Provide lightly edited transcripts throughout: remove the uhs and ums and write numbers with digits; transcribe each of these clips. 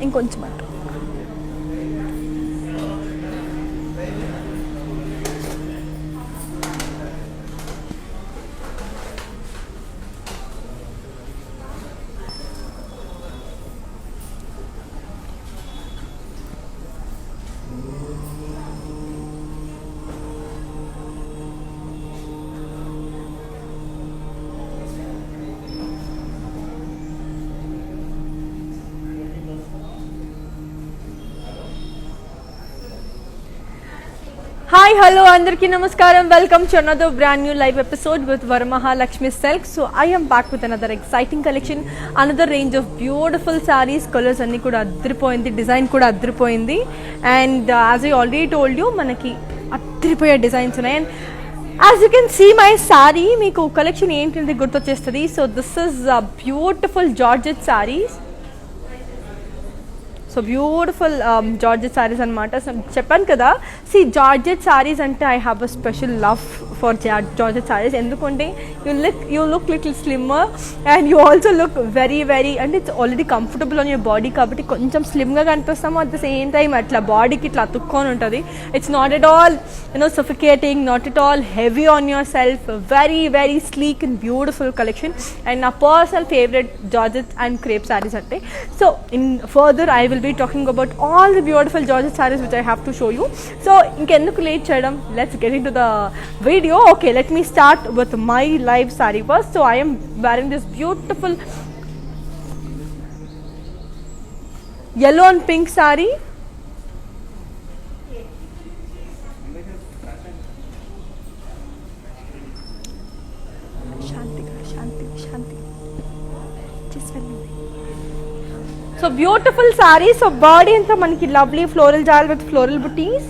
ఇంకొంచెం Hi, hello, Andarki Namaskaram. Welcome to another brand new live episode with Varamahalakshmi Silk. So I am back with another exciting collection, another range of beautiful sarees. Colors anni kuda adripoyindi, design kuda adripoyindi, and as I already told you, manaki adripoye designs unnai. And as you can see my saree, meeku collection enti gurtochestadi. So this is beautiful Georgette sarees. So beautiful georgette sarees అనమాట. So చెప్పాను కదా, georgette sarees అంటే I have a special love for georgette sarees. ఎందుకంటే you look little slimmer and you also look very అంటే it's already comfortable on your body, కాబట్టి కొంచెం స్లిమ్గా కనిపిస్తాము. అట్ ద సేమ్ టైం అట్లా బాడీకి ఇట్లా అతుక్కొని ఉంటుంది. It's not at all suffocating, not at all heavy on yourself. Very sleek and beautiful collection. And నా personal favourite georgette and crepe sarees అంటే. So in further I will be talking about all the beautiful Georgette sarees which I have to show you. So inkenduku late cheyadam, let's get into the video. Okay, let me start with my live saree first. So I am wearing this beautiful yellow and pink saree. Shanti just tell me. So beautiful saree. So body anta manaki lovely floral jal with floral booties.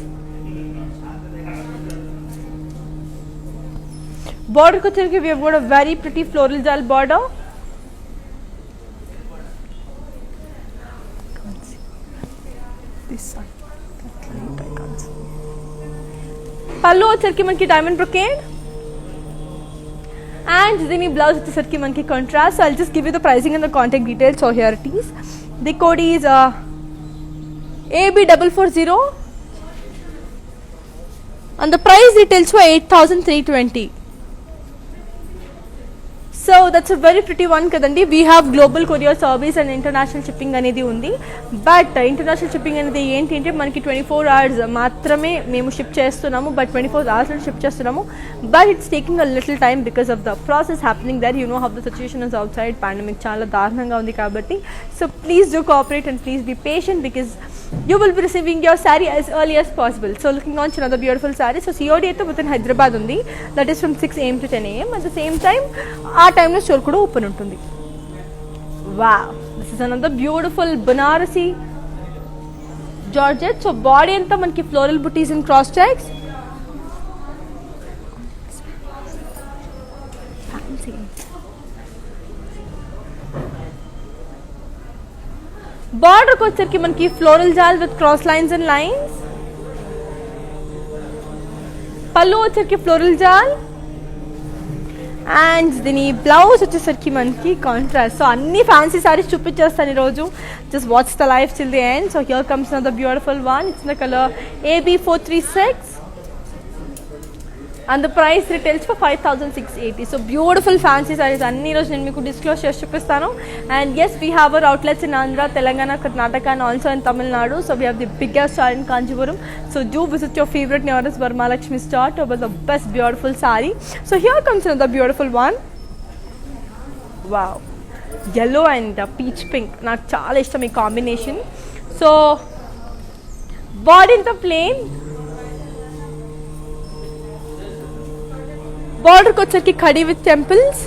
Border ko chalke we have got a very pretty floral jal border. This side, that light I can't see. Pallu chalke manaki diamond brocade. And the blouse with the manki contrast. So I'll just give you the pricing and the contact details. So here it is. The code is AB440 and the price details for 8,320. So that's a very pretty one kadandi. We have global courier service and international shipping anedi undi, but international shipping anedi enti ante manaki 24 hours maatrame memu ship chestunnamo, but 24 hours lo ship chestunnamo, but it's taking a little time because of the process happening there. You know how the situation is outside, pandemic chaala darnanga undi kabatti. So please do cooperate and please be patient because you will be receiving your saree as early as possible. So looking on to another beautiful saree. So COD అయితే within Hyderabad undi, that is from 6 am to 10 am. At the same time ఆ టైంలో store కూడా open ఉంటుంది. Wow, this is another beautiful Banarasi georgette. So body అంతా మనకి floral buttis and cross checks. Border కి వచ్చరికి మనకి floral jaal with cross lines and lines. Pallu వచ్చరికి ఫ్లోరల్ జాల్ అండ్ దీని బ్లౌజ్ వచ్చేసరికి మనకి కాంట్రాస్ట్. సో అన్ని ఫ్యాన్సీ సారీస్ చూపించేస్తాను ఈరోజు. Just watch the life till the end. So here comes another beautiful one. It's in the colour AB436 and the price retails for 5,680. So beautiful fancy sarees anni roju nenu meeku disclose chesi chupistanu. And yes, we have our outlets in Andhra, Telangana, Karnataka and also in Tamil Nadu. So we have the biggest store in Kanchipuram. So do visit your favorite nearest Varamahalakshmi store to buy the best beautiful saree. So here comes another beautiful one. Wow, yellow and peach pink. Naaku chaala ishtam ee combination. So body anta plain, border వచ్చరికి khadi with temples.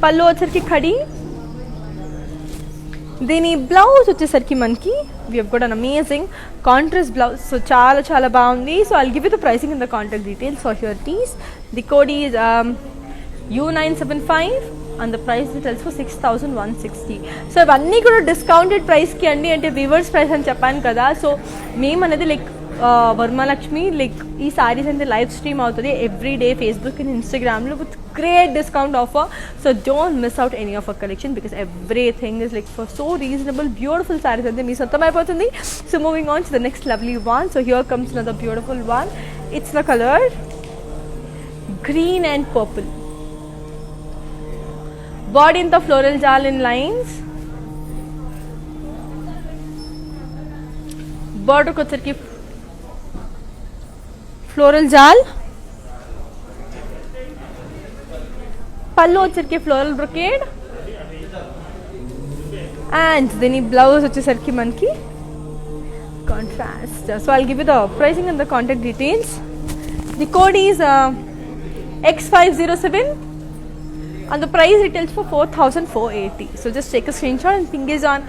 పళ్ళు వచ్చరికి ఖడీ. దీని blouse వచ్చేసరికి మనకి we have got an amazing contrast blouse. So చాలా బాగుంది. So I'll give you the pricing and the contact details. So here it is. The code is U975 and the price details for 6,160. So ఇవన్నీ కూడా discounted ప్రైస్కి అండి, అంటే viewers price అని చెప్పాను కదా. సో మేము అనేది like Varmalakshmi, like ee sarees and the live stream avutadi every day Facebook and Instagram lo with great discount offer. So don't miss out any of our collection because everything is like for so reasonable, beautiful sarees ante mee sottam ayipotundi. So moving on to the next lovely one. So here comes another beautiful one. It's the color green and purple. Body in the floral jal in lines. Border ko వచ్చరికి floral jal. పళ్ళు వచ్చరికి floral brocade. And then ఈ blouse వచ్చేసరికి మనకి contrast. So I'll give you the pricing and the contact details. The code is X507 and the price retails for 4,480. So just take a screenshot and ping is on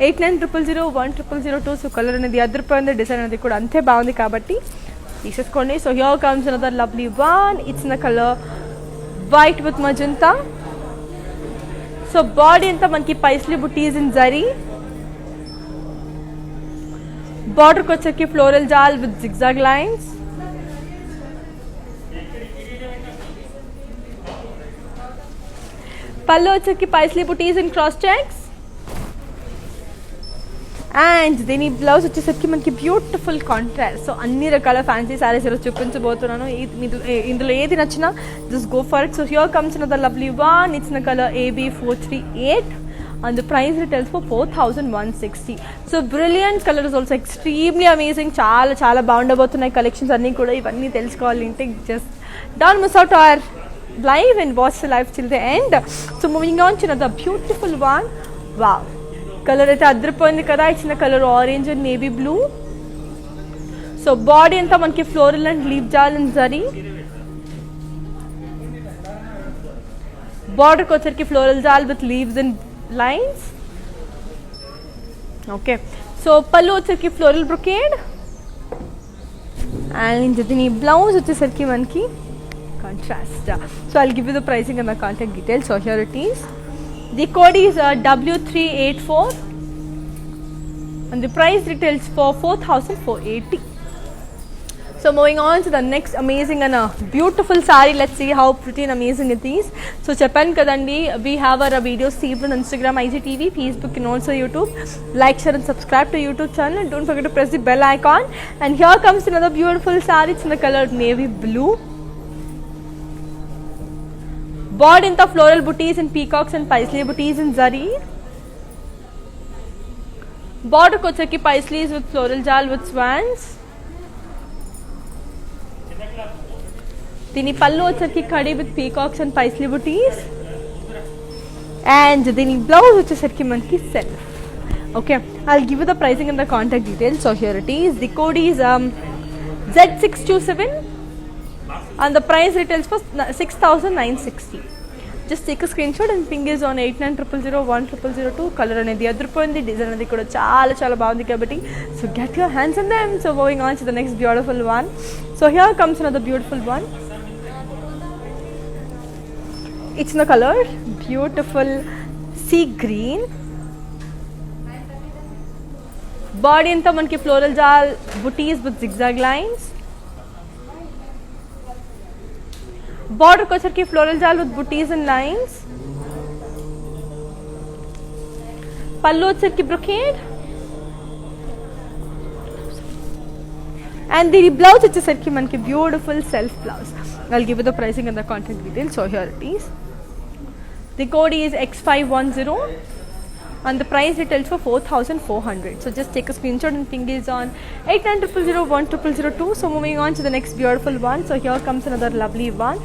8900010002. So color అనేది అదరిపోయింది, design అనేది కూడా అంతే బాగుంది కాబట్టి తీసేసుకోండి. So here comes another lovely one. It's in the color white with magenta. So body అంతా మనకి Paisley buttis in zari. Border ko వచ్చేకి floral jal with zigzag lines. పళ్ళు వచ్చేకి Paisley buttis in cross checks. And దీని blouse వచ్చేసరికి మనకి beautiful contrast. So అన్ని రకాల ఫ్యాన్సీ సారీస్ ఈరోజు చూపించబోతున్నాను. ఇందులో ఏది నచ్చినా just go for it. So here comes another lovely one. It's in colour AB438 and the price retails for 4,160. So brilliant color is also extremely amazing. చాలా చాలా బాగుండబోతున్నాయి కలెక్షన్స్ అన్నీ కూడా. ఇవన్నీ తెలుసుకోవాలి అంటే just don't miss out our live and watch the live till the end. So moving on to another beautiful one. Wow, colour అయితే అద్దరిపోయింది కదా. ఇచ్చిన colour orange and navy blue. So body అంతా మనకి floral and leave jaal and zari. బార్డర్కి వచ్చరికి floral jaal with leaves and lines. Okay, so pallu వచ్చరికి floral brocade. And దీని బ్లౌజ్ వచ్చేసరికి మనకి contrast. So I'll give you the pricing and the contact details. So here it is. The code is W384 and the price retails for 4,480. So moving on to the next amazing and beautiful saree. Let's see how pretty and amazing it is. So చెప్పాను కదండి, we have our videos saved on Instagram, IGTV, Facebook and also YouTube. Like, share and subscribe to YouTube channel and don't forget to press the bell icon. And here comes another beautiful saree. It's in the color navy blue. Bought in the floral booties and peacocks and paisley booties in zari. Border kochaki paisleys with floral jal with swans. Dini pallu vachaki khadi with peacocks and paisley booties. And dini blouse vachesarki manki self. Okay, I'll give you the pricing and the contact details. So here it is. The code is Z627 and the price retails for 6,960. Just take a screenshot and ping is on 8900010002. Color అనేది అదిరిపోయింది, design అనేది కూడా చాలా చాలా బాగుంది కాబట్టి so get your hands on them. So moving on to the next beautiful one. So here comes another beautiful one. It's in the color beautiful sea green. Body అంతా మనకి floral jal booties with zigzag lines. Border ko వచ్చరికి floral jal with booties and lines. పళ్ళు వచ్చరికి brocade. And the blouse వచ్చేసరికి మనకి beautiful self blouse. I'll give you the pricing and the contact details. So here it is. The code is X510 and the price retails for 4,400. So just take a screenshot and ping is on 8900010002. So moving on to the next beautiful one. So here comes another lovely one.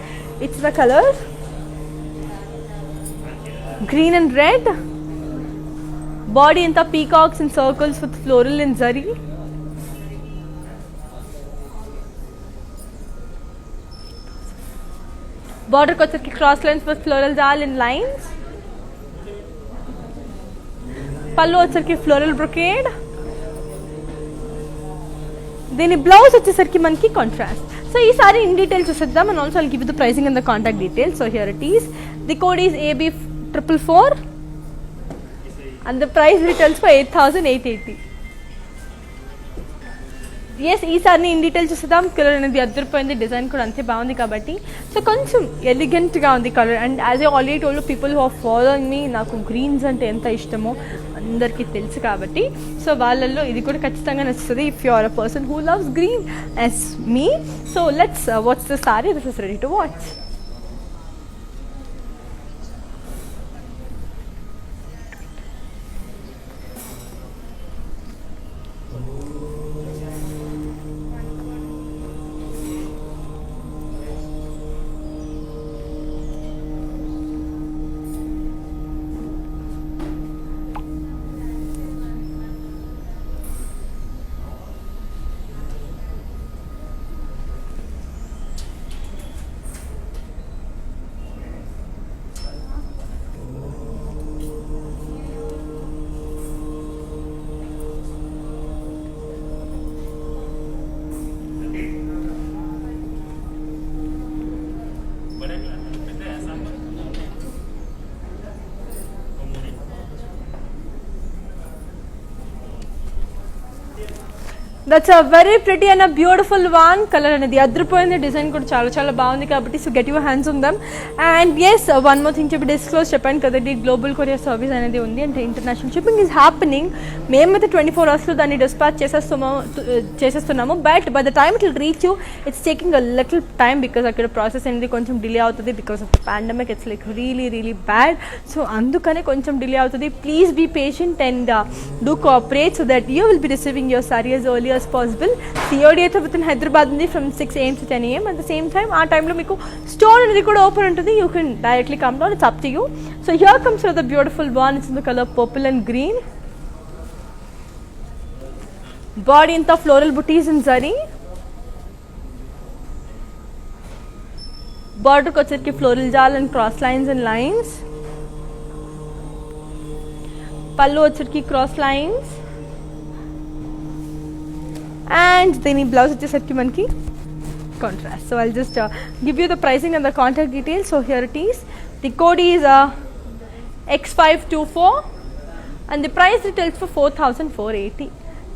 It's the color green and red. Body in the peacocks and circles with floral and zari. Border ko వచ్చరికి cross lines with floral jal in lines. పళ్ళు వచ్చరికి floral brocade. దీని blouse వచ్చేసరికి మనకి contrast. So ఈ sari in detail చూసేద్దాం and also I'll give the pricing and the contact details. So here it is. The code is AB444 and the price retails for 8,880. Yes ఈసారి in detail చూద్దాం. Colour అనేది అద్దరిపోయింది, design కూడా అంతే బాగుంది కాబట్టి so కొంచెం ఎలిగెంట్గా ఉంది colour. And as I already told people who are following me, నాకు గ్రీన్స్ అంటే ఎంత ఇష్టమో అందరికీ తెలుసు కాబట్టి సో వాళ్ళల్లో ఇది కూడా ఖచ్చితంగా నచ్చుతుంది if you are a person who loves green as me. So let's watch the sari. This is ready to watch. That's a very pretty and a beautiful one. Colour అనేది అద్రిపోయింది, డిజైన్ కూడా చాలా చాలా బాగుంది కాబట్టి so get your hands on them. And yes one more thing చెప్పి disclose చెప్పాను కదండి, గ్లోబల్ కొరియర్ సర్వీస్ అనేది ఉంది అంటే ఇంటర్నేషనల్ షిప్పింగ్ ఈజ్ హ్యాపెనింగ్. మేమైతే 24 అవర్స్లో దాన్ని డిస్పాచ్ చేసేస్తున్నాము. But by the time it will reach you it's taking a little time because అక్కడ ప్రాసెస్ అనేది కొంచెం డిలే అవుతుంది because of the pandemic. It's like really really bad. So అందుకనే కొంచెం డిలే అవుతుంది. Please be patient and do cooperate so that you will be receiving your saree as early as possible. COD అయితే within Hyderabad ఉంది from 6 AM to 10 AM. At the same time ఆ టైంలో మీకు store అనేది కూడా ఓపెన్ ఉంటుంది. You can directly come down, it's up to you. So here comes the beautiful one. It's in the colour purple and green. Body ఇంత floral butis in zari. బార్డర్కి వచ్చేసరికి floral jaal and cross lines and lines. Pallu వచ్చేసరికి cross lines. And దీని blouse వచ్చేసరికి మనకి contrast. So I'll just give you the pricing and the contact details. So here it is. The code is X524 and the price retails for 4,480.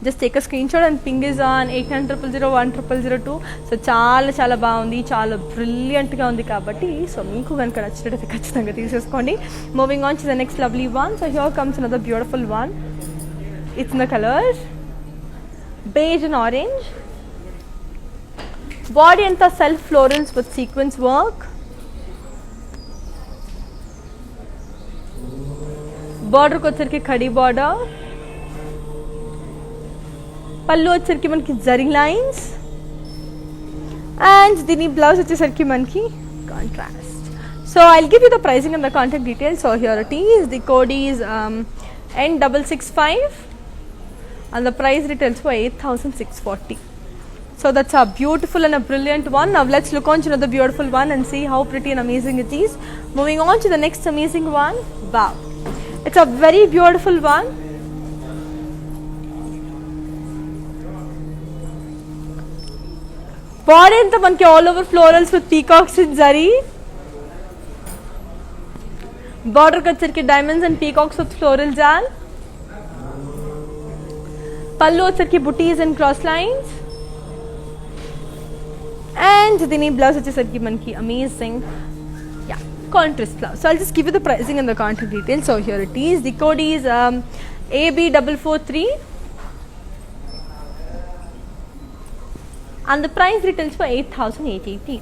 Just take a screen shot and ping us on 8900010002. So చాలా చాలా బాగుంది, చాలా బ్రిలియంట్గా ఉంది కాబట్టి so మీకు కనుక నచ్చినట్టయితే ఖచ్చితంగా తీసేసుకోండి. Moving on to the next lovely one. So here comes another beautiful one. It's in the colour beige and orange. Body and the self florals with sequence work. Border ko వచ్చరికి khadi border. Pallu వచ్చరికి మనకి zari lines. And దీని blouse వచ్చేసరికి మనకి contrast. So I'll give you the pricing and the contact details. So here it is. The code is N665 and the price retails for 8,640. So that's a beautiful and a brilliant one. Now let's look on to another beautiful one and see how pretty and amazing it is. Moving on to the next amazing one. Wow, it's a very beautiful one. Body anta manki all over florals with peacocks in zari. Border ki వచ్చరికి diamonds and peacocks with floral jal. పళ్ళు వచ్చరికి బుటీస్ and cross lines. And దీని blouse వచ్చేసరికి మనకి amazing contrast blouse. So I'll just give you the pricing and the contact details. So here it is. The code is AB443 and the price retails for 8,880.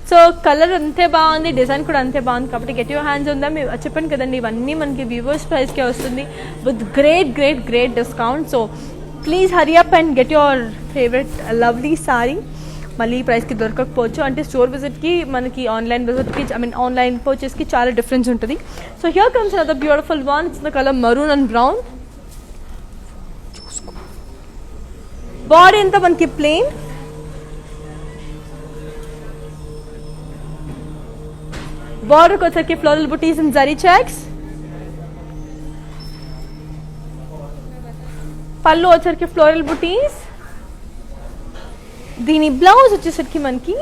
So colour అంతే బాగుంది, design కూడా అంతే బాగుంది కాబట్టి get your hands ఉందా. మేము చెప్పాను కదండి ఇవన్నీ మనకి వ్యూవర్స్ ప్రైస్కే వస్తుంది with great great great discount. So please hurry up and get your favourite lovely sorry. మళ్ళీ ఈ ప్రైస్కి దొరకకపోవచ్చు అంటే స్టోర్ విజిట్కి మనకి ఆన్లైన్ విజిట్కి ఆన్లైన్ పర్చేస్కి చాలా డిఫరెన్స్ ఉంటుంది. So here comes another beautiful one. It's the colour maroon and brown. Body అంతా మనకి plain. బార్డర్కి వచ్చరికి floral buttis and zari checks. పళ్ళు వచ్చరికి ఫ్లోరల్ బుటీస్. దీని బ్లౌజ్ వచ్చేసరికి మనకి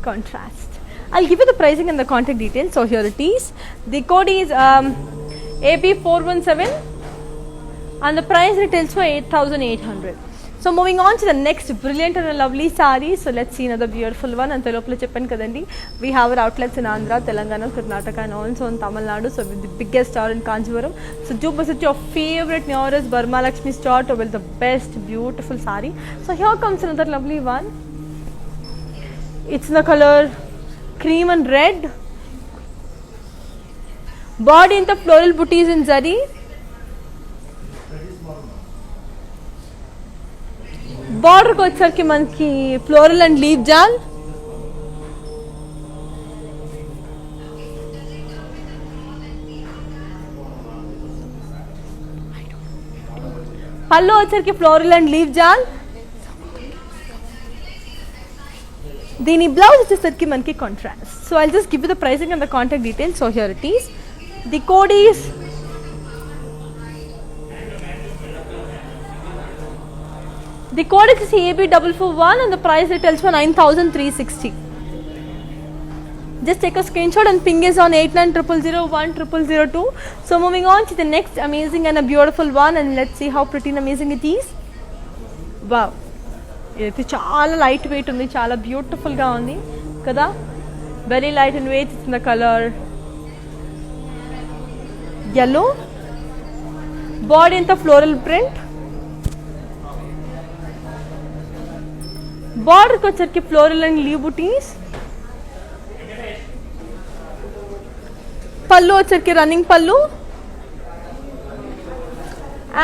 contrast. I'll give you the pricing and the contact details. So here it is. The code is AB417 and the price retails for 8,800. So moving on to the next brilliant and a lovely saree. So let's see another beautiful one. And telopla cheppan kadandi, we have our outlets in Andhra, Telangana, Karnataka and also in Tamil Nadu. So with the biggest store in Kanchipuram. So do visit your favorite nearest Burma Lakshmi store to build the best beautiful saree. So here comes another lovely one. It's in the color cream and red. Body in the floral booties in zari. Border ko వచ్చరికి మనకి floral and leave జాల్. పళ్ళు వచ్చరికి floral and leave జాల్. దీని blouse వచ్చేసరికి మనకి contrast. So I'll just give you the pricing and the contact details. So here it is. The code is the code is AB441 and the price retails for 9,360. Just take a screenshot and ping us on 8900010002. So moving on to the next amazing and a beautiful one, and let's see how pretty and amazing it is. Wow, ఇది చాలా light weight ఉంది, చాలా beautiful గా ఉంది కదా. Very light and weight. In the colour yellow. Body in the floral print. Border को వచ్చరికి floral and leave బూటీస్. పళ్ళు వచ్చరికి రన్నింగ్ పళ్ళు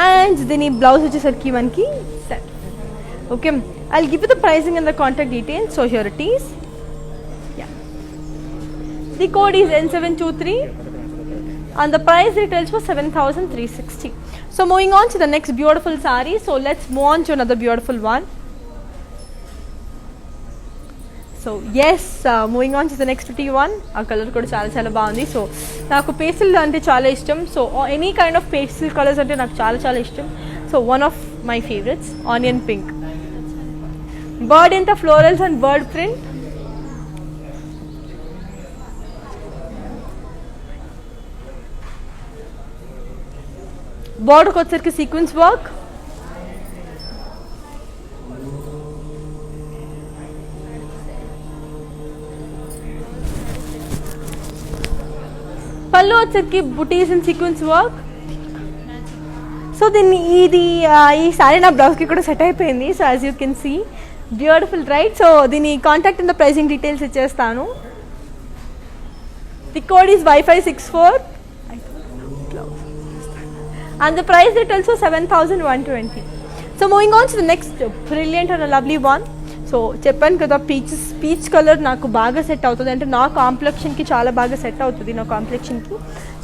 అండ్ దీని బ్లౌజ్ వచ్చేసరికి మనకి set. Okay, I'll give you the pricing and the contact details. So here it is. The code is N723 and the price retails for 7,360. So moving on to the next beautiful saree. So let's move on to another beautiful one. So yes, moving on to the next pretty one. ఆ colour కూడా చాలా చాలా బాగుంది. So నాకు pastel అంటే చాలా ఇష్టం. So any kind of pastel colours అంటే నాకు చాలా చాలా ఇష్టం. So one of my favourites onion pink. Bird in the florals and bird print. బోర్డర్కి వచ్చరికి సీక్వెన్స్ వర్క్. పళ్ళు వచ్చరికి బుటీస్ అండ్ సీక్వెన్స్ వర్క్. సో దీన్ని ఈ సారీ నా బ్లౌజ్కి కూడా సెట్ అయిపోయింది. So as you can see beautiful right. So దీని contact and the pricing details ఇచ్చేస్తాను. The code is Y564 and the price details for 7,120. So moving on to the next brilliant and a lovely one. So చెప్పాను కదా, peach colour నాకు బాగా set అవుతుంది, అంటే నా కాంప్లెక్షన్కి చాలా బాగా సెట్ అవుతుంది నా కాంప్లెక్షన్కి.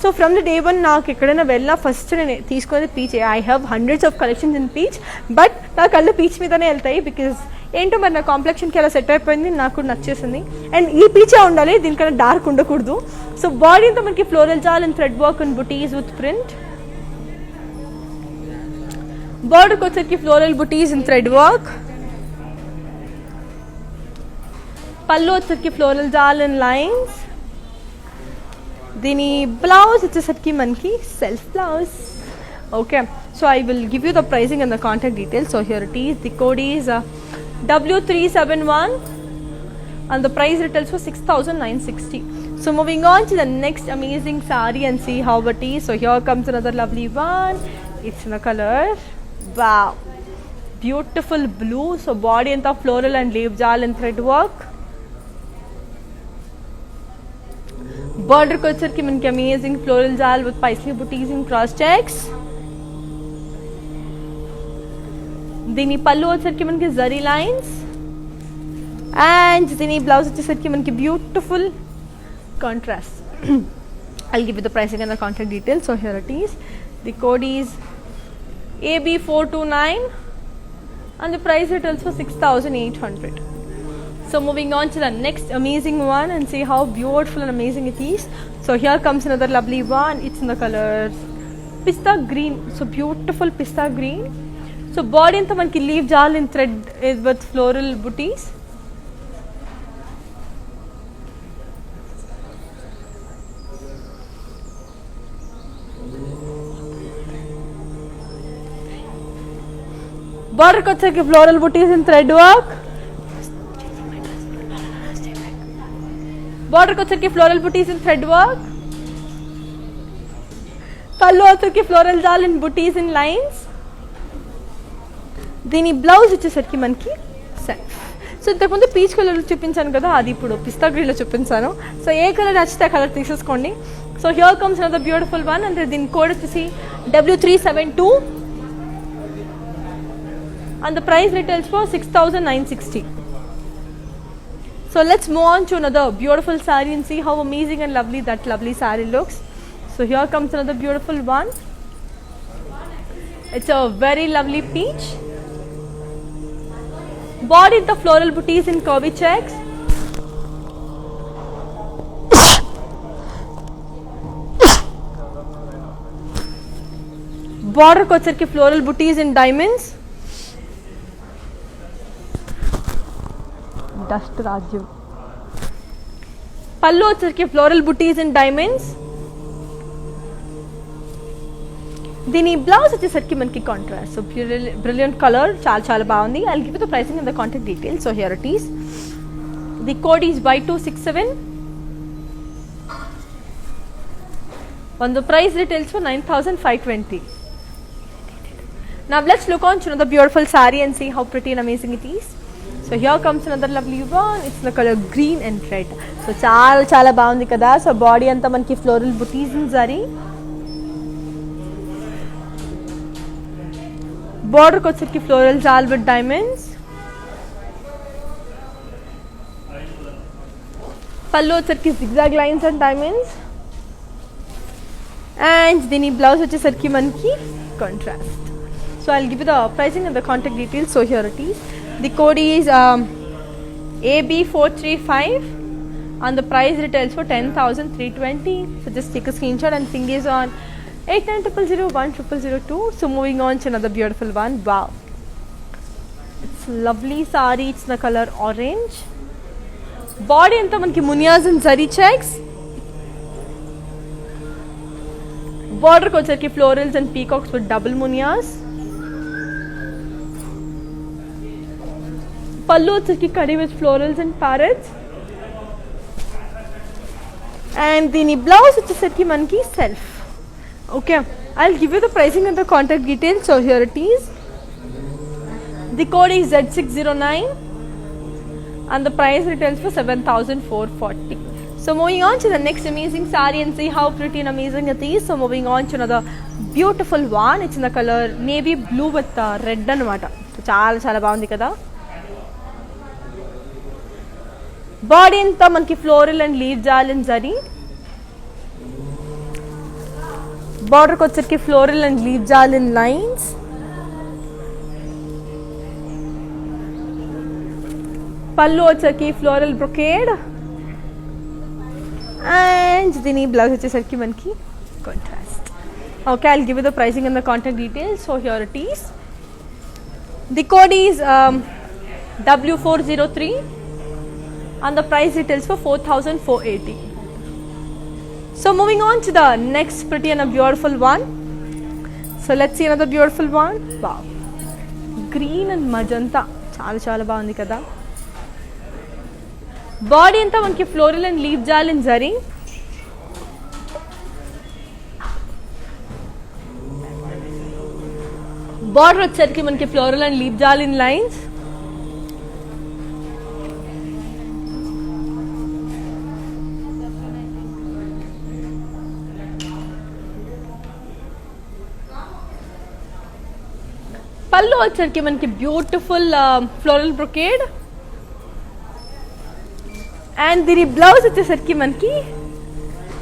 So from the day one నాకు ఎక్కడైనా వెళ్ళినా ఫస్ట్ నేను తీసుకునేది peach. I have hundreds of collections in peach, but నా కళ్ళు పీచ్ మీదనే వెళ్తాయి. బికాజ్ ఏంటో మరి నా కాంప్లెక్షన్కి అలా సెట్ అయిపోయింది, నాకు నచ్చేసింది. అండ్ ఈ పీచే ఉండాలి, దీనికన్నా డార్క్ ఉండకూడదు. సో బాడీతో మనకి floral jaal and thread work and butis with print. బోర్డర్కి వచ్చరికి floral buttis and thread work. పళ్ళు వచ్చరికి ఫ్లోరల్ జాల్ అండ్ లైన్స్. దీని బ్లౌజ్ వచ్చేసరికి మనకి self blouse. Okay, so I will give you the pricing and the contact details. So here it is. The code is W371 and the price retails for 6,960. So moving on to the next amazing saree and see how it is. So here comes another lovely one. It's in the color, wow, beautiful blue. So body and the floral and leaf jal and thread work. Border को వచ్చరికి మనకి amazing floral jal with paisley booties and cross checks. దీని పళ్ళు వచ్చరికి మనకి zari lines and దీని blouse వచ్చేసరికి మనకి beautiful contrast. I'll give you the pricing and the contact details. So here it is. The code is AB429 and the price retails for 6,800. So moving on to the next amazing one and see how beautiful and amazing it is. So here comes another lovely one. It's in the color pista green. So beautiful pista green. So body anta manki leaf jal in thread is with floral booties. Border వచ్చేసరికి floral butis in thread work. Border వచ్చేసరికి floral butis in thread work. పళ్ళు వచ్చేసరికి floral జాల్ in buttis in lines. దీని blouse వచ్చేసరికి మనకి self. So ఇంతకుముందు peach colour చూపించాను కదా, అది ఇప్పుడు పిస్తా గ్రీన్లో చూపించాను. సో ఏ కలర్ నచ్చితే ఆ కలర్ తీసేసుకోండి. So here comes another beautiful one. అంటే దీని కోడ్ వచ్చేసి W372 and the price retails for 6,960. So let's move on to another beautiful saree and see how amazing and lovely that lovely saree looks. So here comes another beautiful one. It's a very lovely peach. Body the floral booties in curvy checks. Border వచ్చేసరికి floral booties in diamonds. Dust రాజ్యం. పళ్ళు వచ్చేసరికి floral booties in diamonds. దీని blouse వచ్చేసరికి మనకి contrast. So brilliant colour, చాలా చాలా బాగుంది. I'll give you the pricing and the contact details. So here it is. The code is Y267 and the price retails for 9,520. Now let's look on to another beautiful saree and see how pretty and amazing it is. So here comes another lovely one. It's the color green and red. So చాలా చాలా బాగుంది కదా. So body అంతా మనకి floral butis in zari. Border వచ్చేసరికి floral jaal with diamonds. పళ్ళు వచ్చేసరికి zigzag lines and diamonds. And దీని బ్లౌజ్ వచ్చేసరికి మనకి contrast. So I'll give you the pricing and the contact details. So here it is. The code is AB435 and the price retails for 10,320. So just take a screenshot and ping is on 8900010002. So moving on to another beautiful one. Wow, it's lovely saree. It's the color orange. Body anta manki munias and zari checks. Border ko వచ్చేసరికి florals and peacocks with double munias. పళ్ళు వచ్చేసరికి కడి with florals and parrots. And దీని blouse వచ్చేసరికి మనకి self. Okay, I'll give you the pricing and the contact details. So here it is. The code is Z609 and the price retails for 7,440. So moving on to the next amazing saree and see how pretty and amazing it is. So moving on to another beautiful one. It's in the color navy blue with red anamata. So చాలా చాలా బాగుంది కదా. Body అంతా మనకి floral and leave jaal and zari. బార్డర్కి వచ్చేసరికి floral and leave jaal in lines. Pallu వచ్చేసరికి floral brocade. And దీని బ్లౌజ్ వచ్చేసరికి మనకి contrast. Okay, I'll give you the pricing and the contact details. So here it is. The code is W403 and the price retails for 4,480. So moving on to the next pretty and a beautiful one. So let's see another beautiful one. Wow, green and magenta. చాలా చాలా బాగుంది కదా. Body అంతా మనకి floral and leave jaal in zari. Border వచ్చేసరికి మనకి floral and leave jaal in lines. Pallu వచ్చేసరికి మనకి బ్యూటిఫుల్ ఫ్లోరల్ బ్రొకేడ్. అండ్ దీని బ్లౌజ్ వచ్చేసరికి మనకి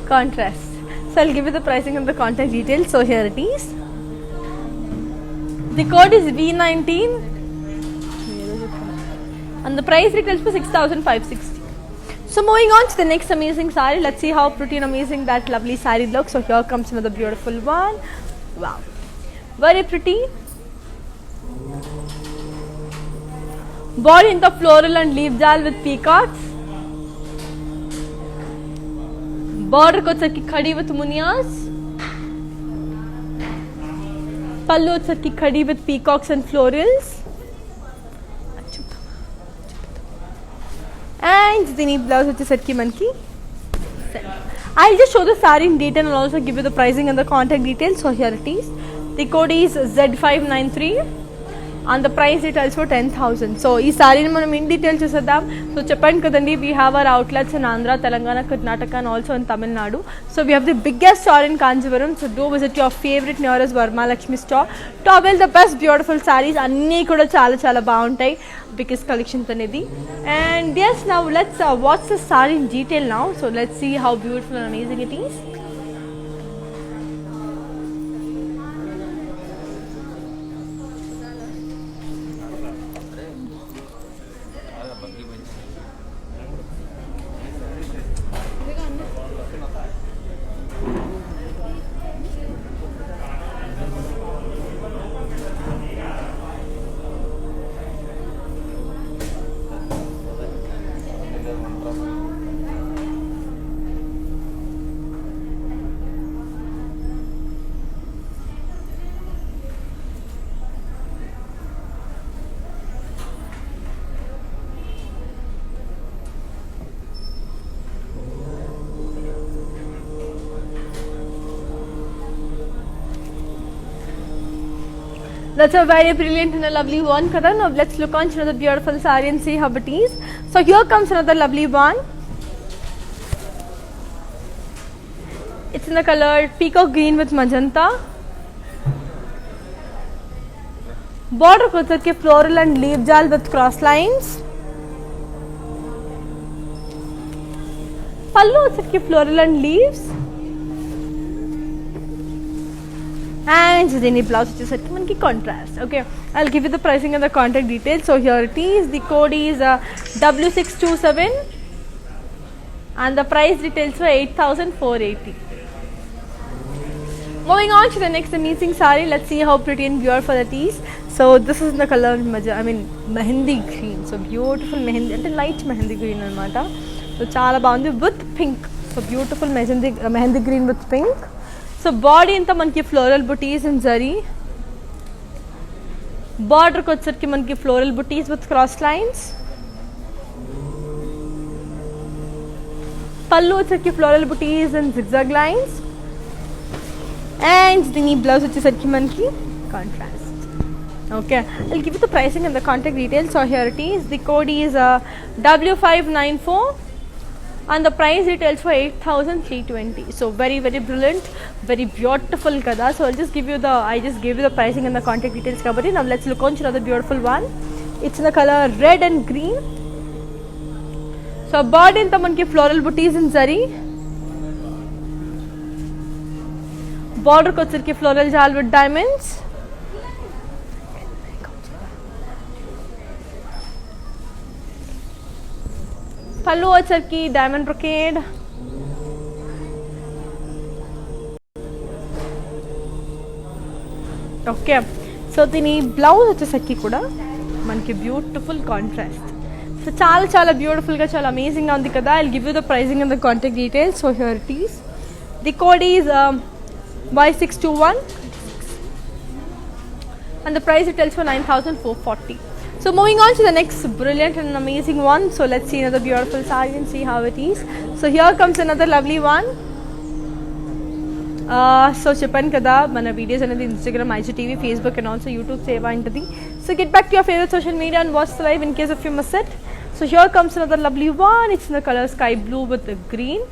contrast. So I'll give you the pricing and the contact details. So here it is. The code is V19 and the price retails for 6,560. So moving on to the next amazing saree. Let's see how pretty and amazing that lovely saree looks. So here comes another beautiful one. Wow, very pretty. Body in the floral and leaf jal with peacocks. Border వచ్చేసరికి khadi with munias. పళ్ళు వచ్చేసరికి khadi with peacocks and florals. And దీని blouse వచ్చేసరికి మనకి I'll just show the saree in detail and also give you the pricing and the contact details. So here it is. The code is Z593 and the price it also 10,000. So ee saree ni manam in detail chusedam. So cheppanu kadandi, we have our outlets in Andhra, Telangana, Karnataka and also in Tamil Nadu. So we have the biggest store in Kanchipuram. So do visit your favorite nearest Varmalakshmi store to avail the best beautiful sarees. Anni kuda చాలా బాగుంటాయి biggest collections anedi. And yes, now let's watch the saree in detail now. So let's see how beautiful and amazing it is. That's a very brilliant and a lovely one, kada. Now let's look on to another beautiful saree and see how it is. So here comes another lovely one. It's in the color peacock green with magenta. Border kochake floral and leaf jal with cross lines. Pallu kochake floral and leaves. And దీని blouse వచ్చేసరికి మనకి contrast. Okay, I'll give you the pricing and the contact details. So here it is. The code is W627 and the price details were 8,480. Moving on to the next amazing saree. Let's see how pretty and beautiful it is. So this is in the color mehendi green. So beautiful mehendi, అంటే light mehendi green అన్నమాట. So చాలా బాగుంది with pink. So beautiful mehendi green with pink. So body anta manki floral booties and zari. Border ko వచ్చరికి మనకి floral booties with cross lines. Pallu వచ్చరికి floral booties and zigzag lines. And దీని blouse వచ్చేసరికి మనకి contrast. Okay, I'll give you the pricing and the contact details. So here it is. The code is W594 and the price details for 8,320. So very brilliant, very beautiful kada. So I just gave you the pricing and the contact details kabatti. Now let's look on to another beautiful one. It's in the color red and green. So body anta manki floral booties in zari. Border ko వచ్చరికి floral jal with diamonds. పళ్ళు వచ్చరికి diamond brocade. Okay, so దీని blouse వచ్చేసరికి కూడా మనకి beautiful contrast. So చాలా బ్యూటిఫుల్గా చాలా అమేజింగ్గా ఉంది కదా. I'll give you the pricing and the contact details. So here it is. The code is Y621 and the price details for 9,440. So moving on to the next brilliant and amazing one. So let's see another beautiful saree and see how it is. So here comes another lovely one. So చెప్పాను కదా మన videos అనేది Instagram, IGTV, Facebook and also YouTube save అయింటది. So get back to your favorite social media and watch the live in case of you miss it. So here comes another lovely one. It's in the color sky blue with the green,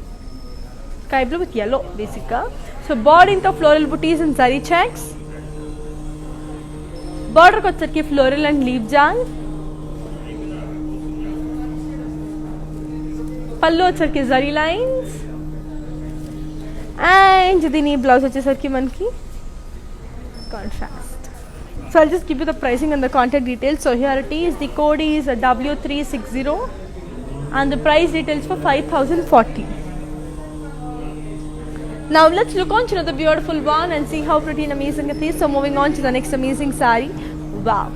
sky blue with yellow basically. So body into floral booties and zari checks. Border ko వచ్చరికి floral and leaf jal. పళ్ళు వచ్చరికి zari lines. And దీని blouse వచ్చేసరికి మనకి contrast. So I'll just give you the pricing and the contact details. So here it is. The code is W360 and the price details for 5,040. Now let's look on to another beautiful one and see how pretty and amazing it is. So moving on to the next amazing saree. Wow,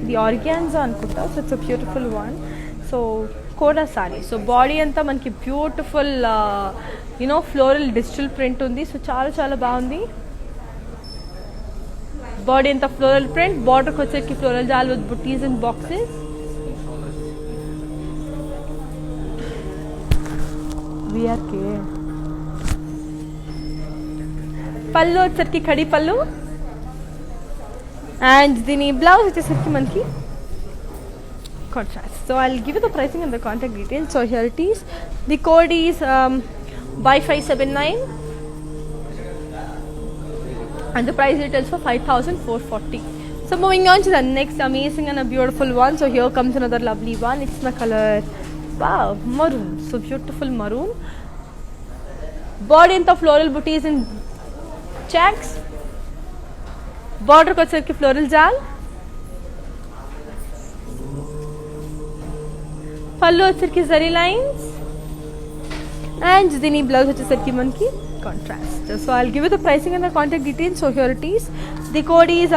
the organza anukunta. So it's a beautiful one. So koda saree. So body anta manki beautiful floral digital print undi. So చాలా బాగుంది. Body anta floral print, border ko వచ్చేకి floral jal with booties and boxes. VRK. పళ్ళు వచ్చేసరికి కడి పళ్ళు and దీని blouse వచ్చేసరికి మనకి contrast. So I'll give you the pricing and the contact details. So here it is. The code is Y579 and the price details for 5,440. So moving on to the next amazing and a beautiful one. So here comes another lovely one. It's the color, wow, maroon. So beautiful maroon. Body and the floral booties in checks. Border ko sarki floral jal. పళ్ళు వచ్చేసరికి zari lines and దీని blouse వచ్చేసరికి మనకి contrast. So I'll give you the pricing and the contact details. So here it is. The code is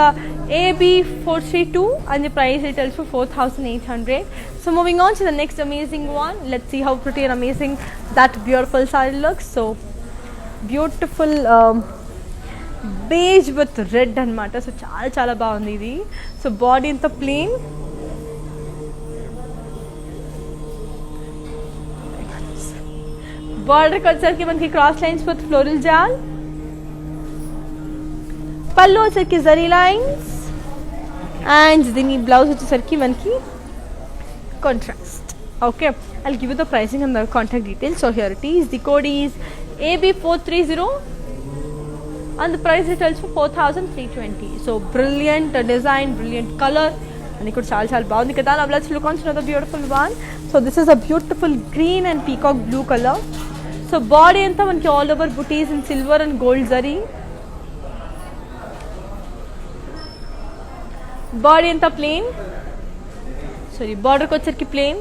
AB432 and the price details for 4,800. So moving on to the next amazing one. Let's see how pretty and amazing that beautiful saree looks. So beautiful beige with red అన్నమాట. So చాలా చాలా బాగుంది ఇది. So body అంతా plain, బార్డర్కి వచ్చేసరికి మనకి cross lines with floral జాల్, పళ్ళు వచ్చేసరికి జరీ లైన్స్ అండ్ దీని బ్లౌజ్ వచ్చేసరికి మనకి contrast. Okay, I'll give you the pricing and the contact details. So here it is. The code is AB430 and the price details for 4,320. So brilliant design, brilliant color. And it could చాలా చాలా బాగుంది కదా. Now let's look on to another beautiful one. So this is a beautiful green and peacock blue color. So body anta manki all over booties in silver and gold zari. Body anta plain. Sorry, border ko వచ్చరికి plain.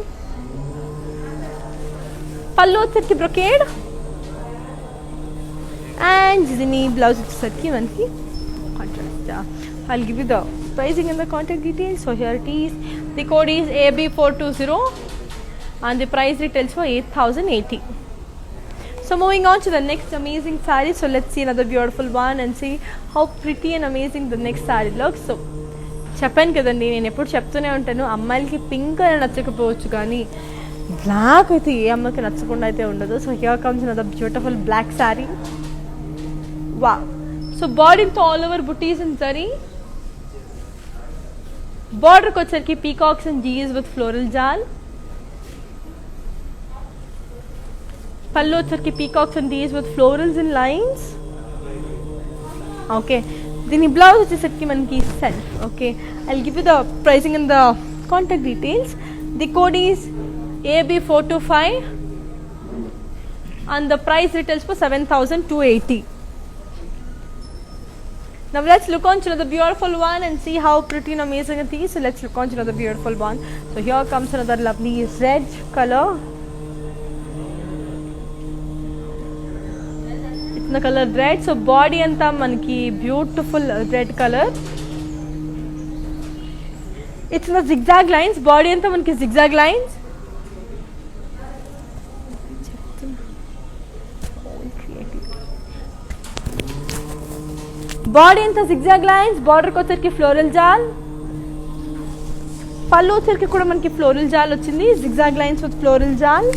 పళ్ళు వచ్చరికి brocade. And దీని blouse వచ్చరికి మనకి contrast. I'll give you the pricing and the contact details. So here it is. The code is AB420 and the price retails for 8,080. So moving on to the next amazing saree. So let's see another beautiful one and see how pretty and amazing the next saree looks. So చెప్పాను కదండి, నేను ఎప్పుడు చెప్తూనే ఉంటాను, అమ్మాయిలకి pink అని నచ్చకపోవచ్చు కానీ బ్లాక్ అయితే ఏ అమ్మాయికి నచ్చకుండా అయితే ఉండదు. So here comes another beautiful black saree. Wow. So body into all over booties and zari. Border ko వచ్చరికి peacocks and G's with floral jal. పళ్ళు వచ్చరికి peacocks and D's with florals and lines. Okay. దీని blouse వచ్చేసరికి మనకి self. Okay, I'll give you the pricing and the contact details. The code is AB425 and the price retails for 7,280. Now let's look on to another beautiful one and see how pretty and amazing it is. So let's look on to another beautiful one. So here comes another lovely red color. It's the color red. So body anta manki beautiful red color. It's in the zigzag lines. Body anta manki zigzag lines. Body అంతా zigzag lines, border వచ్చరికి floral జాల్, పళ్ళు వచ్చరికి కూడా మనకి floral జాల్ వచ్చింది, zigzag lines with floral jaal.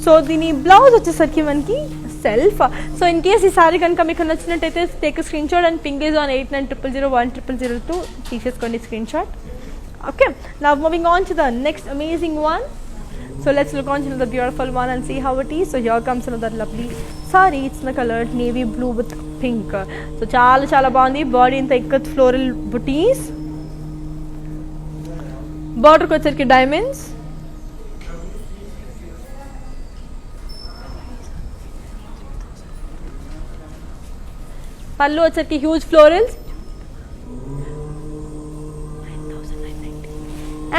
So దీని బ్లౌజ్ వచ్చేసరికి మనకి సెల్ఫ్. సో ఇన్ కేస్ ఈ సారీ కనుక మీకు నచ్చినట్టయితే take screenshot and ping us on 8900010002 తీసేసుకోండి screenshot. Okay, now moving on to the next amazing one. So let's look on to the beautiful one and see how it is. So here comes another lovely saree. It's in the color navy blue with pink. So చాలా చాలా బాగుంది. Body ఇంత ikat floral బుటీస్, బార్డర్కి వచ్చరికి diamonds, పళ్ళు వచ్చరికి huge florals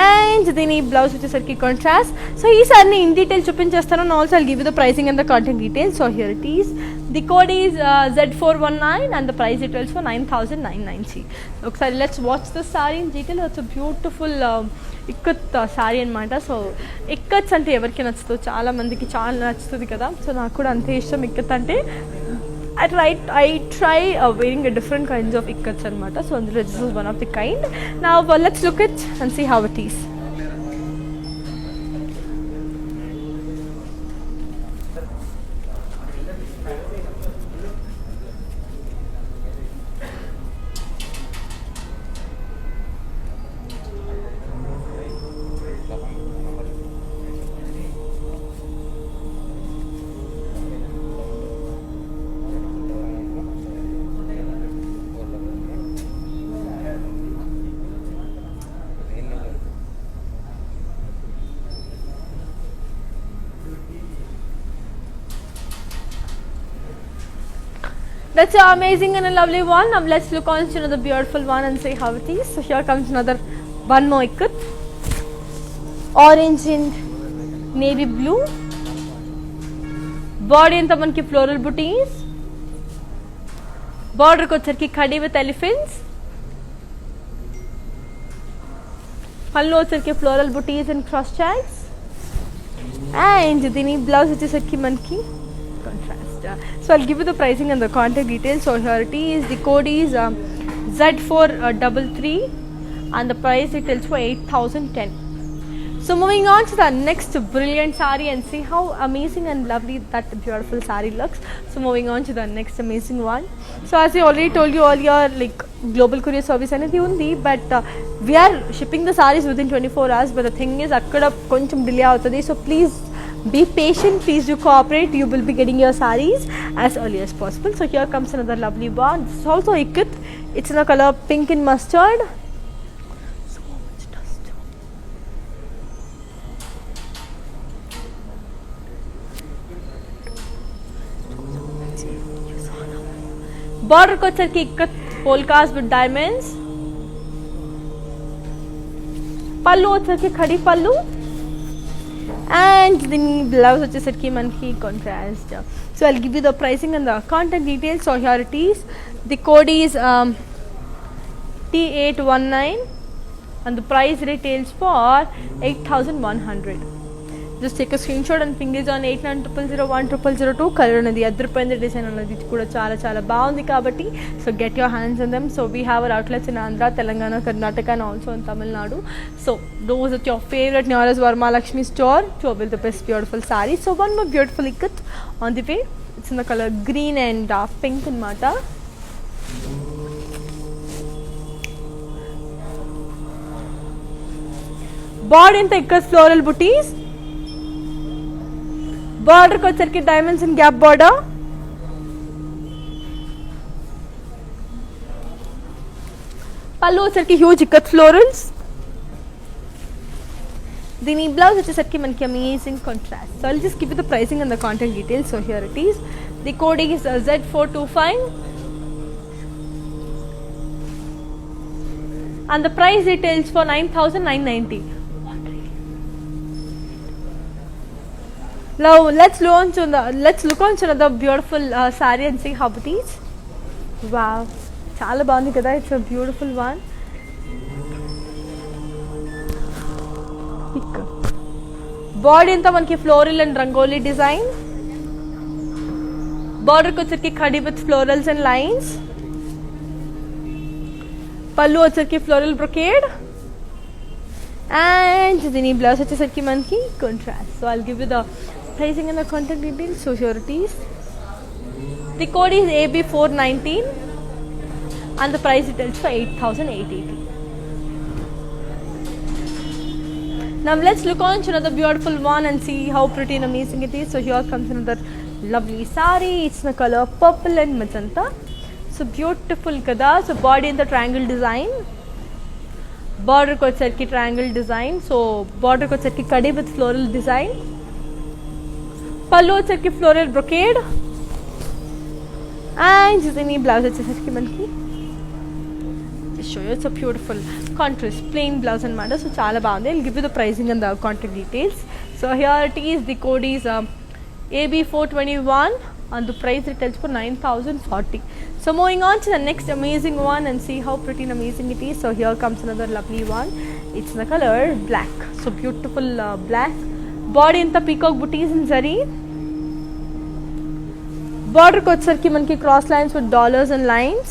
and దీని blouse వచ్చేసరికి కాంట్రాస్ట్. సో ఈ సారీ ఇన్ డీటెయిల్ చూపించేస్తాను. Also I'll give you the pricing and the contact details. So here it is. The code is Z419 and the price details for 9,990. ఒకసారి let's watch the sorry in detail. It's beautiful ikat sorry అనమాట. So ikats అంటే ఎవరికి నచ్చుతుంది, చాలా మందికి చాలా నచ్చుతుంది కదా. సో నాకు కూడా అంతే ఇష్టం ఇక్కత్ అంటే. I try wearing a different kinds of ikkats anamata. So this is one of the kind. Now let's look at and see how it is. That's an amazing and a lovely one. Now let's look on to another beautiful one and see how it is. So here comes another one more ikat. Orange and navy blue. Body anta manki floral booties. Border ko వచ్చరికి khadi with elephants. Pallu వచ్చరికి floral booties and cross checks. And dini blouse వచ్చేసరికి మనకి contrast. So I'll give you the pricing and the contact details. So here it is. The code is Z433 and the price retails for 8,010. So moving on to the next brilliant saree and see how amazing and lovely that beautiful saree looks. So moving on to the next amazing one. So as I already told you earlier, like global courier service anything undi, but we are shipping the sarees within 24 hours. But the thing is, akkada koncham delay avutadi. So please be patient, please do cooperate. You will be getting your sarees as early as possible. So here comes another lovely one. This is also ikat. It's in the color pink and mustard. So much dust. Border ko వచ్చరికి ikat polkas with diamonds. Pallu వచ్చరికి khadi pallu. And the blouse వచ్చేసరికి మనకి contrast. So I'll give you the pricing and the contact details. So here it is. The code is T819 and the price retails for 8,100. Just take a screenshot and ping it on 8900010002. Color anadi adrupoyindi, design anadi kuda చాలా బాగుంది కాబట్టి so get your hands on them. So we have our outlets in Andhra, Telangana, Karnataka and also in Tamil Nadu. So those are your favorite nearest Varma Lakshmi store to avail the best beautiful sarees. So one more beautiful ikat on the way. It's in the color green and pink anamata. Body in the ikat floral booties. Border ko వచ్చరికి diamonds and gap border. Pallu వచ్చరికి huge ikat florals. Dini blouse వచ్చేసరికి మనకి amazing contrast. So I'll just give you the pricing and the contact details. So here it is. The code is Z425 and the price retails for 9,990. Now let's look on to another beautiful saree and see how it is. Wow, chala baagundi kada. It's a beautiful one. Body anta manki floral and rangoli design. Border ko వచ్చరికి khadi with florals and lines. Pallu వచ్చరికి floral brocade. And dini blouse వచ్చేసరికి మనకి contrast. So I'll give you the pricing and the contact details. So here it is. The code is AB419 and the price retails for 8,880. Now let's look on to another beautiful one and see how pretty and amazing it is. So here comes another lovely saree. It's in the color purple and magenta. So beautiful kada. So body in the triangle design. Border ko వచ్చరికి triangle design. So border ko వచ్చరికి kadi with floral design. Pallu వచ్చరికి floral brocade. And dini blouse వచ్చేసరికి మనకి show you. It's a beautiful contrast plain blouse and matter. So chala baagundi. I'll give you the pricing and the contact details. So here it is. The code is AB421 and the price retails for 9,040. So moving on to the next amazing one and see how pretty and amazing it is. So here comes another lovely one. It's in the color black. So beautiful black. Body in the peacock booties in zari. Border ko వచ్చరికి మనకి cross lines with dollars and lines.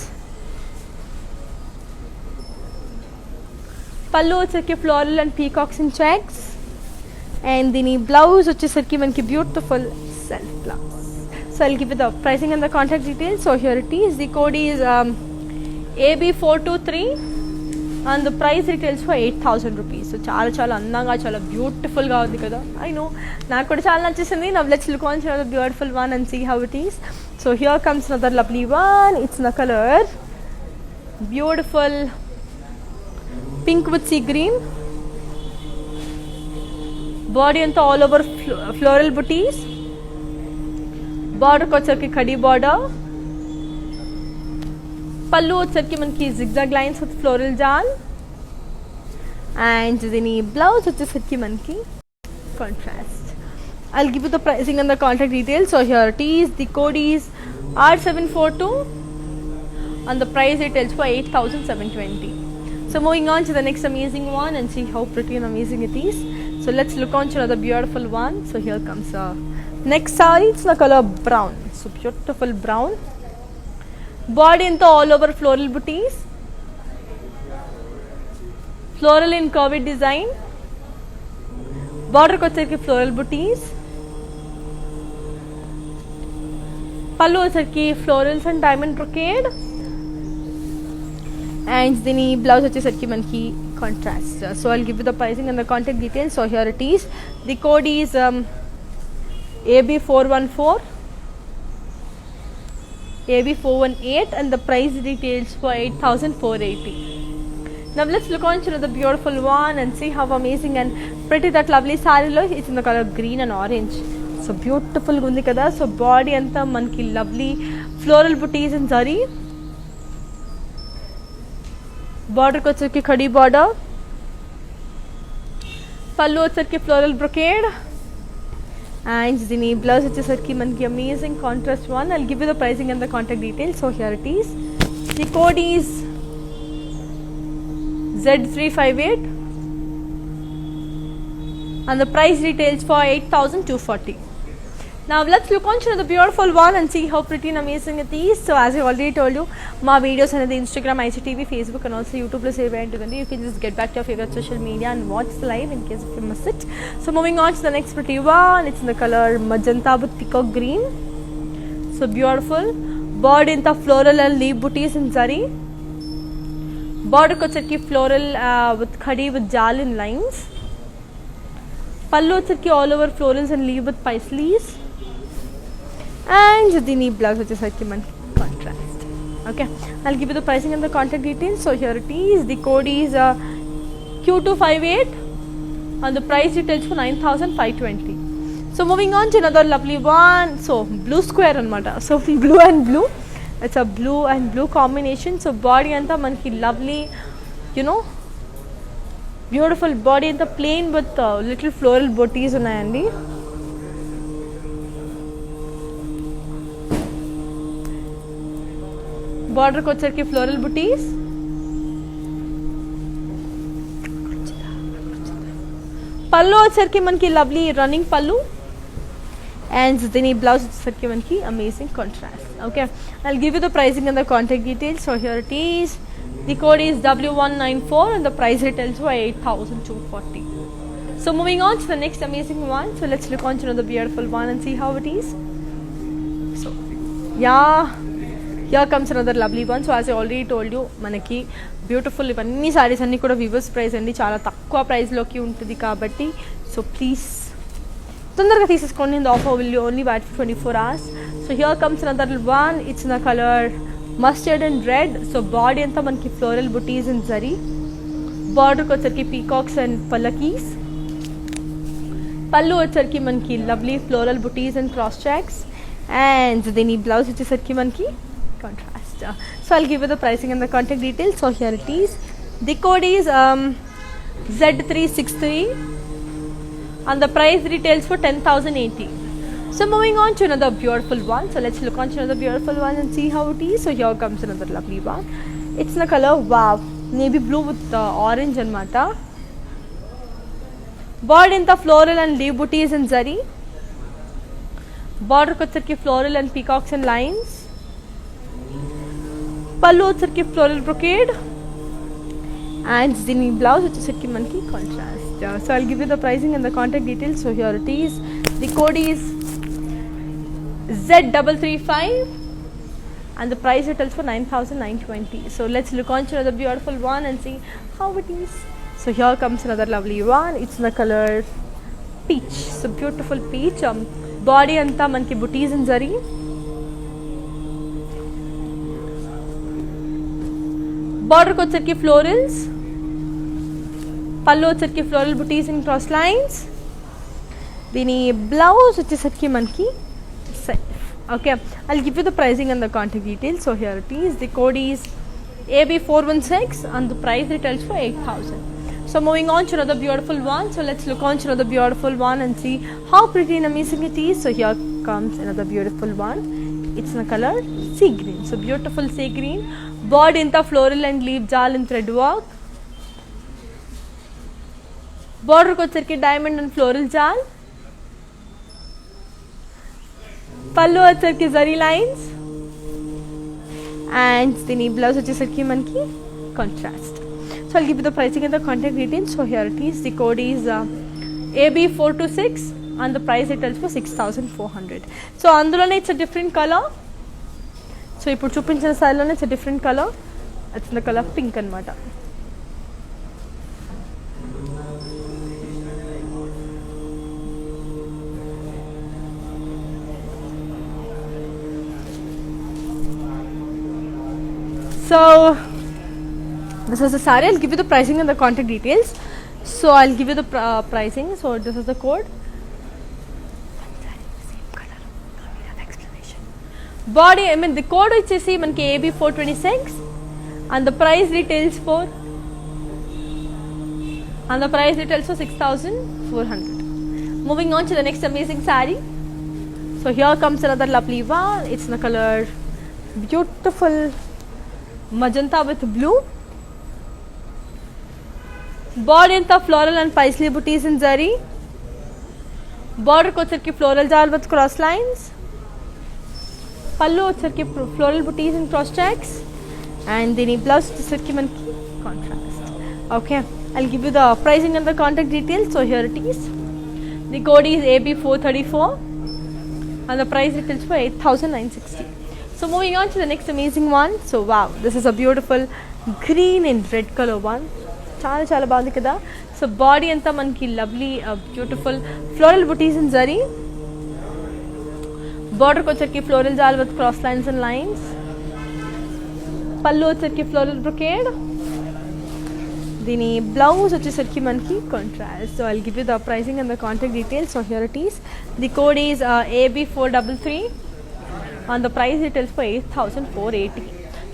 Pallu వచ్చరికి floral and peacocks in checks. And dini blouse వచ్చేసరికి మనకి beautiful self blouse. So I'll give you the pricing and the contact details. So here it is. The code is AB423 and the price retails for 8,000 rupees. So chala andanga, chala beautiful ga undi kada. I know, naaku kuda chala nachesindi. Now let's look on to another beautiful one and see how it is. So here comes another lovely one. It's in the color beautiful pink with sea green. Body anta all over floral booties. Border ko వచ్చరికి khadi border. Pallu వచ్చరికి మనకి zigzag lines with floral jaal and దీని blouse వచ్చేసరికి మనకి contrast. I'll give you the pricing and the contact details. So here it is. The code is R742 and the price details for 8,720. So moving on to the next amazing one and see how pretty and amazing it is. So let's look on to another beautiful one. So here comes next saree. It's the color brown. So beautiful brown. Body into all over floral booties. Floral in curvy design. Border వచ్చరికి floral booties. పళ్ళు వచ్చరికి florals and diamond brocade and దీని blouse వచ్చేసరికి మనకి contrast. So I'll give you the pricing and the contact details. So here it is. The code is AB414 AB418 and the price details for 8,480. Now let's look on to the beautiful one and see how amazing and pretty that lovely saree looks. It's in the color green and orange. So beautiful gundi kada. So body anta manki lovely floral booties and zari. Border ko వచ్చరికి khadi border. pallu వచ్చరికి floral brocade and dini blouse వచ్చేసరికి మనకి amazing contrast one. I'll give you the pricing and the contact details. So here it is. The code is Z358 and the price details for 8,240. Now let's look on to the beautiful one and see how pretty and amazing it is. So as I already told you, my videos on the Instagram, IGTV, Facebook and also YouTube lo save ayyundi. You can just get back to your favorite social media and watch the live in case if you miss it. So moving on to the next pretty one. It's in the color magenta with peacock green. So beautiful. Body in the floral and leaf booties in zari. Border kochaki floral with khadi with jal in lines. Pallu వచ్చరికి all over florals and leaf with paisleys. And the blouse వచ్చేసరికి మనకి contrast. Okay, I'll give you the pricing and the contact details. So here it is. The code is Q258 and the price details for 9,520. So moving on to another lovely one. So blue square anamata. So blue and blue. It's a blue and blue combination. So body anta manki lovely, you know, beautiful body anta plain with little floral booties unnayandi. Border ko వచ్చరికి floral booties. pallu వచ్చరికి మనకి lovely running pallu and దీని blouse వచ్చరికి మనకి amazing contrast. Okay, I'll give you the pricing and the contact details. So here it is. The code is W194 and the price retails for 8,240. So moving on to the next amazing one. So let's look on to another beautiful one and see how it is. So yeah, here comes another lovely one. So as I already told you, మనకి beautiful ఇవన్నీ సారీస్ అన్నీ కూడా viewers price అండి, చాలా తక్కువ ప్రైస్లోకి ఉంటుంది కాబట్టి so please తొందరగా తీసేసుకోండి. The offer will only valid for 24 hours. So here comes another one. It's in the color mustard and red. So body anta manki floral booties and zari. Border ko వచ్చరికి peacocks and palakis. pallu వచ్చరికి manki lovely floral booties and cross checks and దీని blouse వచ్చేసరికి మనకి contrast. So I'll give you the pricing and the contact details. So here it is. The code is Z363 and the price retails for 10,080. So moving on to another beautiful one. So let's look on to another beautiful one and see how it is. So here comes another lovely one. It's in the color wow, navy blue with orange anamata. Body in the floral and leaf booties and zari. Border వచ్చరికి floral and peacocks and lines. pallu వచ్చరికి floral brocade and దీని blouse వచ్చేసరికి మనకి contrast. So I'll give you the pricing and the contact details. So here it is. The code is Z335 and the price retails for 9,920. So let's look on to another beautiful one and see how it is. So here comes another lovely one. It's in the color peach. So beautiful peach. Body anta manki booties and zari. Border ko వచ్చరికి florals. pallu వచ్చరికి floral booties and cross lines. దీని blouse వచ్చేసరికి మనకి self. Okay, I'll give you the pricing and the contact details. So here it is. The code is AB416 and the price retails for 8,000. So moving on to another beautiful one. So let's look on to another beautiful one and see how pretty and amazing it is. So here comes another beautiful one. It's in the color sea green. So beautiful sea green. Body in the floral and leaf jal in thread work. Border kochirki diamond and floral jal. Pallu వచ్చరికి zari lines. And the blouse వచ్చేసరికి మనకి contrast. So I'll give you the pricing and the contact details. So here it is. The code is AB426 and the price it tells for 6,400. So andulone it's a different color. So ippudu chupinchina style lone it's a different color. It's in the color pink anamata. So this is the saree. I'll give you the pricing and the contact details. So I'll give you the pricing. So this is the code. Same color. Explanation. Body. I mean the code is AB426, and the price retails for 6,400. Moving on to the next amazing saree. So here comes another lovely one. It's in the color beautiful magenta with blue. Body in the floral and paisley booties in zari. Border kochirki floral jal with cross lines. Pallu వచ్చరికి floral booties and cross checks. And the blouse వచ్చరికి మనకి contrast. Okay, I'll give you the pricing and the contact details. So here it is. The code is AB434 and the price retails for 8,960. So moving on to the next amazing one. So wow, this is a beautiful green and red color one. చాలా చాలా బాగుంది కదా. So body అంతా మనకి lovely beautiful floral butis in zari. బార్డర్కి వచ్చరికి floral jaal with cross lines and lines. Pallu వచ్చరికి floral brocade. దీని బ్లౌజ్ వచ్చేసరికి మనకి contrast. So I'll give you the pricing and the contact details. So here it is. The code is AB433 and the price retails for 8,480.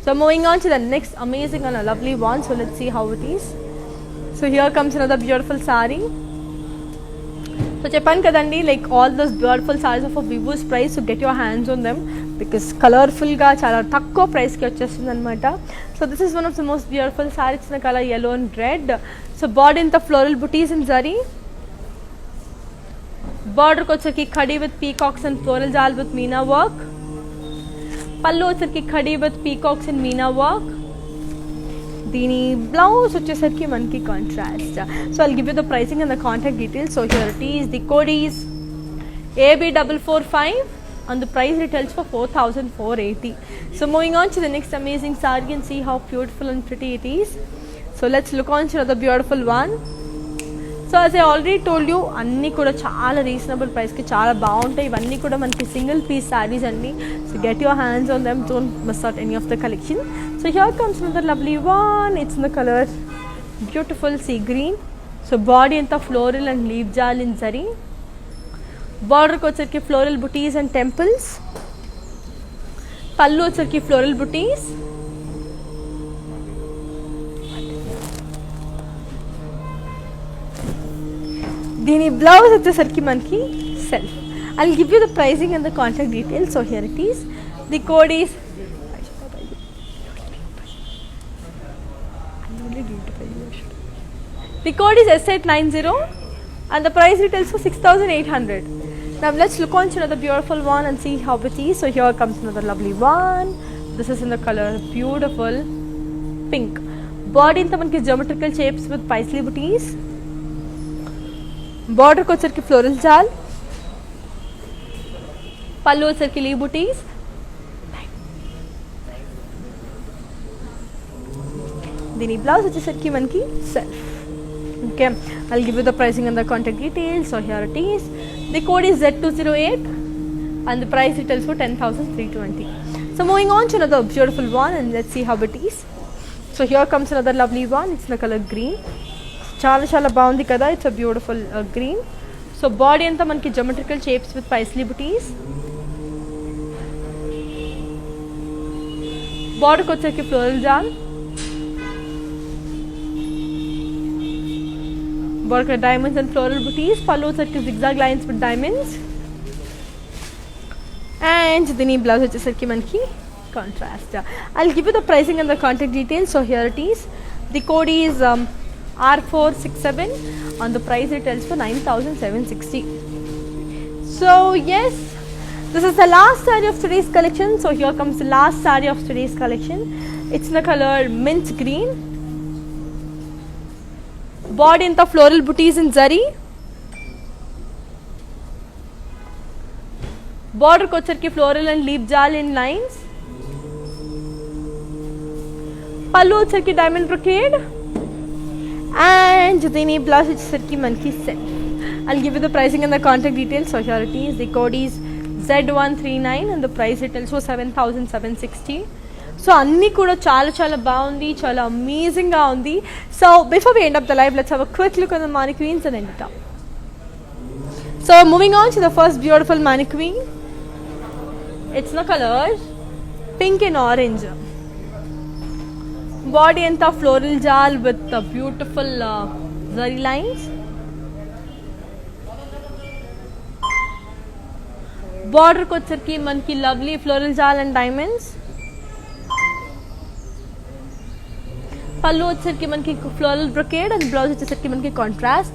So moving on to the next amazing and a lovely one. So let's see how it is. So here comes another beautiful saree. So చెప్పాను కదండి, like all those beautiful sarees of a Vivo's price. So get your hands on them because colorful గా చాలా తక్కువ price కి వచ్చేస్తుంది అనమాట. So this is one of the most beautiful sarees in the color yellow and red. So body in the floral booties in zari. Border ko వచ్చరికి khadi with peacocks and floral jal with meena work. పళ్ళు వచ్చరికి khadi with peacocks and Meena work. దీని blouse వచ్చేసరికి మనకి contrast. So I'll give you the pricing and the contact details. So here it is. The code is AB445 and the price retails for 4,480. So moving on to the next amazing saree and see how beautiful and pretty it is. So let's look on to another beautiful one. So as I already told you, అన్నీ కూడా చాలా reasonable ప్రైస్కి చాలా బాగుంటాయి. ఇవన్నీ కూడా మనకి single piece sarees అండి. So get your hands on them, don't miss out any of the collection. So here comes another lovely one. It's in the colour beautiful sea green. So body అంతా floral and leave jaal in zari. బార్డర్కి వచ్చరికి floral buttis and temples. పళ్ళు వచ్చరికి floral బుటీస్. దీని blouse వచ్చేసరికి మనకి self. I'll give you the pricing and the contact details. So here it is. The code is S890 and the price retails for 6,800. Now let's look on to another beautiful one and see how it is. So here comes another lovely one. This is in the color beautiful pink. Body ఇంత మనకి geometrical shapes with paisley booties. బార్డర్కి వచ్చరికి floral జాల్. పళ్ళు వచ్చరికి leave బుటీస్. దీని blouse వచ్చేసరికి మనకి self. Okay, I'll give you the pricing and the contact details. So here it is. The code is Z208 and the price retails for 10,320. So moving on to another beautiful one and let's see how it is. So here comes another lovely one. It's in the color green. చాలా చాలా బాగుంది కదా. It's a beautiful green. So body అంతా మనకి geometrical shapes with Paisley బుటీస్. బార్డర్కి వచ్చేకి floral జాల్. border diamonds and floral booties. Pallu వచ్చేసరికి zigzag lines with diamonds. And దీని బ్లౌజ్ వచ్చేసరికి మనకి contrast. I'll give you the pricing and the contact details. So here it is. The code is R467 and the price it tells for 9,760. So yes, this is the last saree of today's collection. So here comes the last saree of today's collection. It's in the color mint green. Body in the floral booties in zari. Border kocherki floral and leaf jal in lines. Pallu వచ్చేసరికి diamond brocade. And దీని blouse వచ్చేసరికి మనకి set. I'll give you the pricing and the contact details. So here it is. The code is Z139 and the price it tells for 7,760. So అన్నీ కూడా చాలా చాలా బాగుంది, చాలా అమేజింగ్గా ఉంది. So before we end up the live, let's have a quick look on the mannequins and end it up. So moving on to the first beautiful mannequin. It's the colors pink and orange. Body and the floral jal with the beautiful zari lines. Border kocherki manki lovely floral jal and diamonds. Pallu వచ్చేసరికి మనకి floral brocade and blouse వచ్చేసరికి మనకి contrast.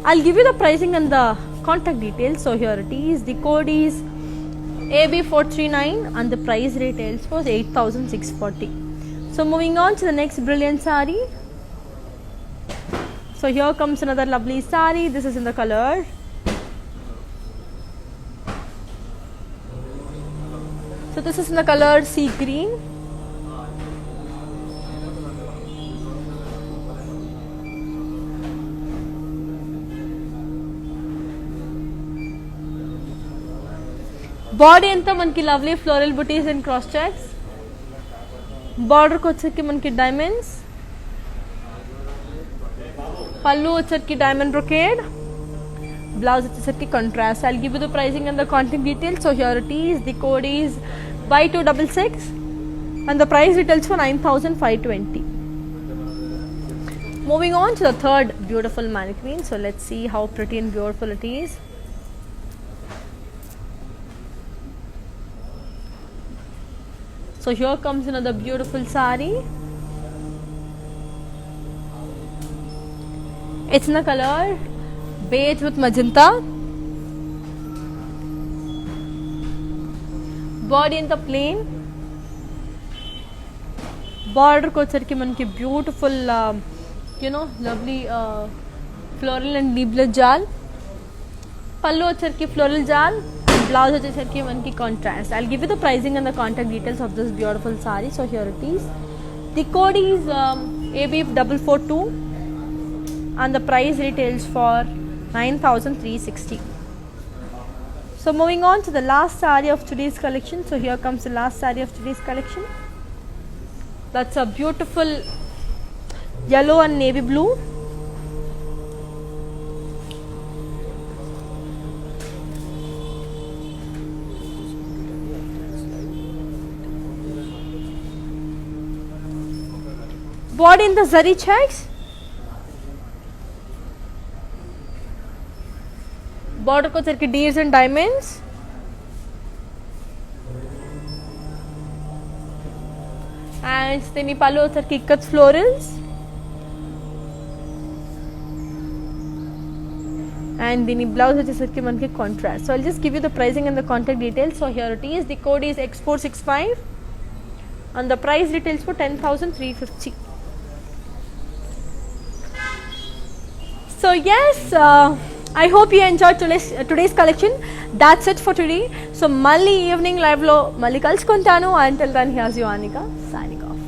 I'll give you the pricing and the contact details. So here it is. The code is AB439 and the price retails for 8,640. So moving on to the next brilliant saree. So here comes another lovely saree. This is in the color sea green. Body anta manki lovely floral booties and cross checks. Border kocherki manki diamonds. Pallu వచ్చేసరికి diamond brocade. Blouse వచ్చేసరికి contrast. I'll give you the pricing and the contact details. So here it is. The code is Y266 and the price retails for 9,520. Moving on to the third beautiful mannequin. So let's see how pretty and beautiful it is. So here comes another beautiful saree. It's in the color beige with magenta. Body in the plain. Border kocherki manki beautiful lovely floral and leaf jal. Pallu వచ్చేసరికి floral jal. Blouse వచ్చేసరికి మనకి contrast. I'll give you the pricing and the contact details of this beautiful saree. So here it is. The code is AB442 and the price retails for 9,360. So moving on to the last saree of today's collection. So here comes the last saree of today's collection. That's a beautiful yellow and navy blue. Body in the zari checks. Border kocherki deers and diamonds. And దీని పళ్ళు వచ్చేసరికి ikat florals. And దీని blouse వచ్చేసరికి మనకి contrast. So I'll just give you the pricing and the contact details. So here it is. The code is X465 and the price retails for 10,350. So yes, I hope you enjoyed today's collection. That's it for today. So malli evening live lo malli kalusukuntanu. Until then, here's you Anika signing off.